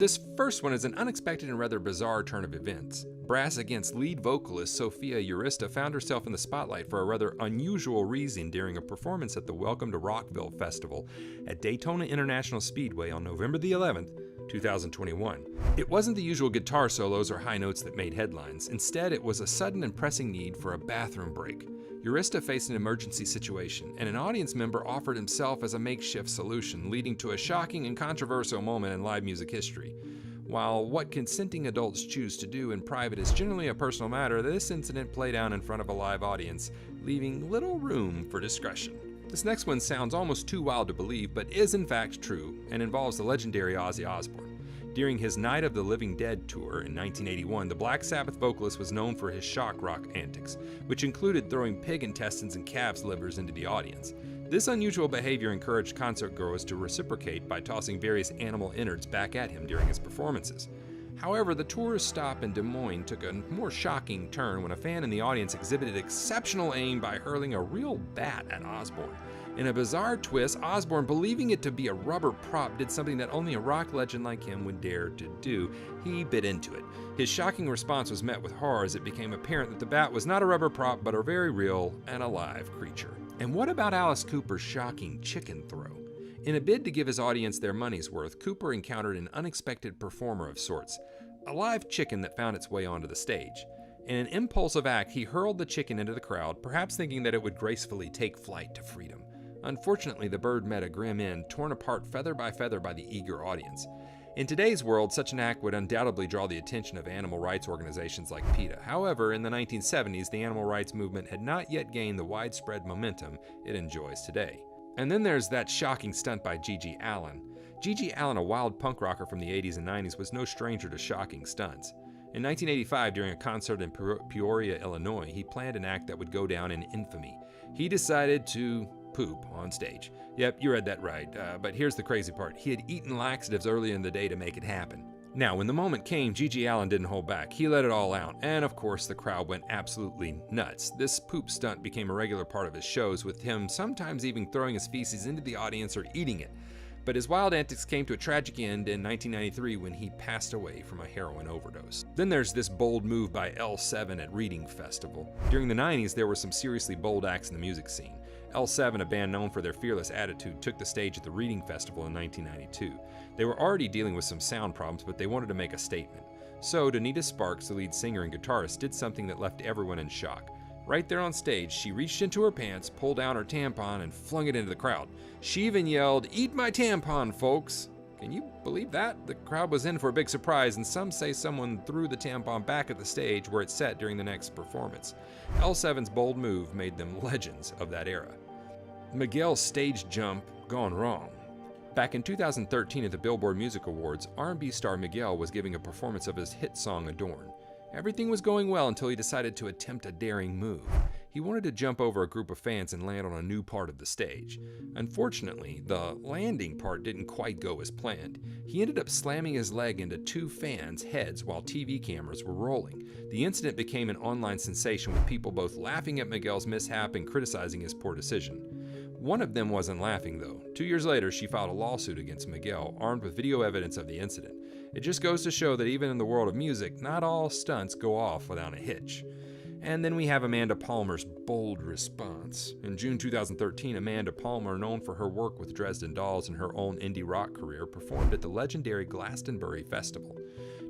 This first one is an unexpected and rather bizarre turn of events. Brass Against lead vocalist Sophia Urista found herself in the spotlight for a rather unusual reason during a performance at the Welcome to Rockville Festival at Daytona International Speedway on November the 11th, 2021. It wasn't the usual guitar solos or high notes that made headlines. Instead, it was a sudden and pressing need for a bathroom break. Urista faced an emergency situation, and an audience member offered himself as a makeshift solution, leading to a shocking and controversial moment in live music history. While what consenting adults choose to do in private is generally a personal matter, this incident played out in front of a live audience, leaving little room for discretion. This next one sounds almost too wild to believe, but is in fact true, and involves the legendary Ozzy Osbourne. During his Night of the Living Dead tour in 1981, the Black Sabbath vocalist was known for his shock rock antics, which included throwing pig intestines and calves' livers into the audience. This unusual behavior encouraged concertgoers to reciprocate by tossing various animal innards back at him during his performances. However, the tour's stop in Des Moines took a more shocking turn when a fan in the audience exhibited exceptional aim by hurling a real bat at Osbourne. In a bizarre twist, Osbourne, believing it to be a rubber prop, did something that only a rock legend like him would dare to do. He bit into it. His shocking response was met with horror as it became apparent that the bat was not a rubber prop, but a very real and alive creature. And what about Alice Cooper's shocking chicken throw? In a bid to give his audience their money's worth, Cooper encountered an unexpected performer of sorts, a live chicken that found its way onto the stage. In an impulsive act, he hurled the chicken into the crowd, perhaps thinking that it would gracefully take flight to freedom. Unfortunately, the bird met a grim end, torn apart feather by the eager audience. In today's world, such an act would undoubtedly draw the attention of animal rights organizations like PETA. However, in the 1970s, the animal rights movement had not yet gained the widespread momentum it enjoys today. And then there's that shocking stunt by Gigi Allin. Gigi Allin, a wild punk rocker from the 80s and 90s, was no stranger to shocking stunts. In 1985, during a concert in Peoria, Illinois, he planned an act that would go down in infamy. He decided to poop on stage. Yep, you read that right, but here's the crazy part. He had eaten laxatives earlier in the day to make it happen. Now, when the moment came, Gigi Allin didn't hold back. He let it all out, and of course, the crowd went absolutely nuts. This poop stunt became a regular part of his shows, with him sometimes even throwing his feces into the audience or eating it. But his wild antics came to a tragic end in 1993 when he passed away from a heroin overdose. Then there's this bold move by L7 at Reading Festival. During the 90s, there were some seriously bold acts in the music scene. L7, a band known for their fearless attitude, took the stage at the Reading Festival in 1992. They were already dealing with some sound problems, but they wanted to make a statement. So, Donita Sparks, the lead singer and guitarist, did something that left everyone in shock. Right there on stage, she reached into her pants, pulled down her tampon, and flung it into the crowd. She even yelled, "Eat my tampon, folks!" Can you believe that? The crowd was in for a big surprise, and some say someone threw the tampon back at the stage where it sat during the next performance. L7's bold move made them legends of that era. Miguel's stage jump gone wrong. Back in 2013 at the Billboard Music Awards, R&B star Miguel was giving a performance of his hit song Adorn. Everything was going well until he decided to attempt a daring move. He wanted to jump over a group of fans and land on a new part of the stage. Unfortunately, the landing part didn't quite go as planned. He ended up slamming his leg into two fans' heads while TV cameras were rolling. The incident became an online sensation, with people both laughing at Miguel's mishap and criticizing his poor decision. One of them wasn't laughing, though. 2 years later, she filed a lawsuit against Miguel, armed with video evidence of the incident. It just goes to show that even in the world of music, not all stunts go off without a hitch. And then we have Amanda Palmer's bold response. In June 2013, Amanda Palmer, known for her work with Dresden Dolls and her own indie rock career, performed at the legendary Glastonbury Festival.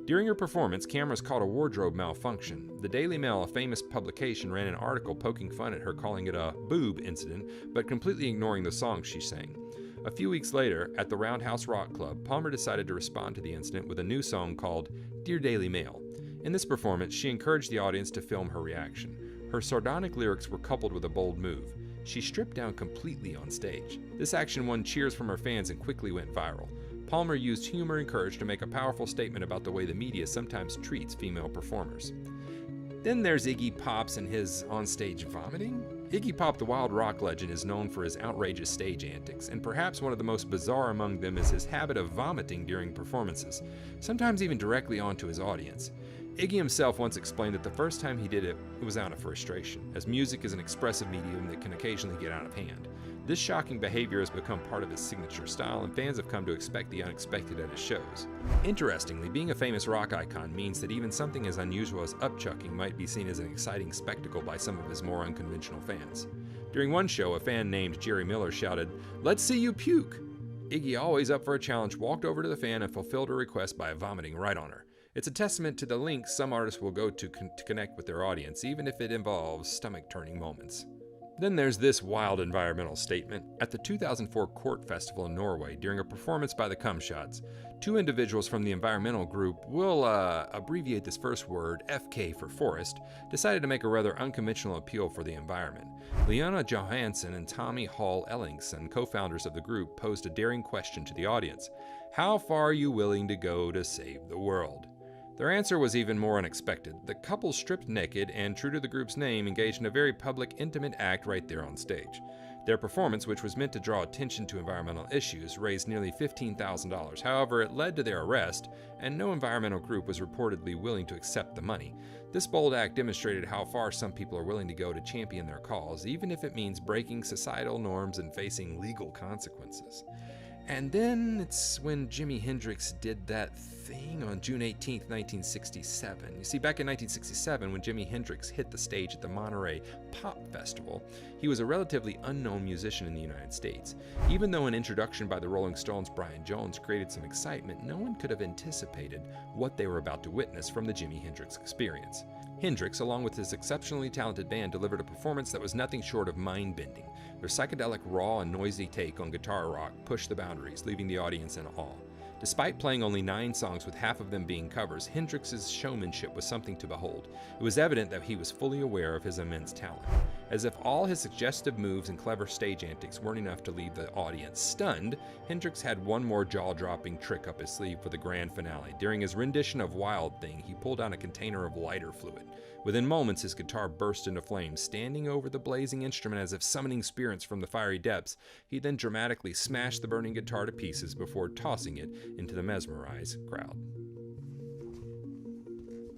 During her performance, cameras caught a wardrobe malfunction. The Daily Mail, a famous publication, ran an article poking fun at her, calling it a boob incident, but completely ignoring the song she sang. A few weeks later, at the Roundhouse Rock Club, Palmer decided to respond to the incident with a new song called Dear Daily Mail. In this performance, she encouraged the audience to film her reaction. Her sardonic lyrics were coupled with a bold move. She stripped down completely on stage. This action won cheers from her fans and quickly went viral. Palmer used humor and courage to make a powerful statement about the way the media sometimes treats female performers. Then there's Iggy Pop and his onstage vomiting. Iggy Pop, the wild rock legend, is known for his outrageous stage antics, and perhaps one of the most bizarre among them is his habit of vomiting during performances, sometimes even directly onto his audience. Iggy himself once explained that the first time he did it, it was out of frustration, as music is an expressive medium that can occasionally get out of hand. This shocking behavior has become part of his signature style, and fans have come to expect the unexpected at his shows. Interestingly, being a famous rock icon means that even something as unusual as upchucking might be seen as an exciting spectacle by some of his more unconventional fans. During one show, a fan named Jerry Miller shouted, "Let's see you puke!" Iggy, always up for a challenge, walked over to the fan and fulfilled her request by vomiting right on her. It's a testament to the lengths some artists will go to connect with their audience, even if it involves stomach-turning moments. Then there's this wild environmental statement. At the 2004 Court Festival in Norway, during a performance by the Cum Shots, two individuals from the environmental group, we'll abbreviate this first word, FK for forest, decided to make a rather unconventional appeal for the environment. Leona Johansson and Tommy Hall Ellingson, co-founders of the group, posed a daring question to the audience. How far are you willing to go to save the world? Their answer was even more unexpected. The couple stripped naked and, true to the group's name, engaged in a very public, intimate act right there on stage. Their performance, which was meant to draw attention to environmental issues, raised nearly $15,000. However, it led to their arrest, and no environmental group was reportedly willing to accept the money. This bold act demonstrated how far some people are willing to go to champion their cause, even if it means breaking societal norms and facing legal consequences. And then it's when Jimi Hendrix did that thing on June 18, 1967. You see, back in 1967, when Jimi Hendrix hit the stage at the Monterey Pop Festival, he was a relatively unknown musician in the United States. Even though an introduction by the Rolling Stones' Brian Jones created some excitement, no one could have anticipated what they were about to witness from the Jimi Hendrix experience. Hendrix, along with his exceptionally talented band, delivered a performance that was nothing short of mind-bending. Their psychedelic, raw, and noisy take on guitar rock pushed the boundaries, leaving the audience in awe. Despite playing only 9 songs with half of them being covers, Hendrix's showmanship was something to behold. It was evident that he was fully aware of his immense talent. As if all his suggestive moves and clever stage antics weren't enough to leave the audience stunned, Hendrix had one more jaw-dropping trick up his sleeve for the grand finale. During his rendition of Wild Thing, he pulled out a container of lighter fluid. Within moments, his guitar burst into flames. Standing over the blazing instrument as if summoning spirits from the fiery depths, he then dramatically smashed the burning guitar to pieces before tossing it into the mesmerized crowd.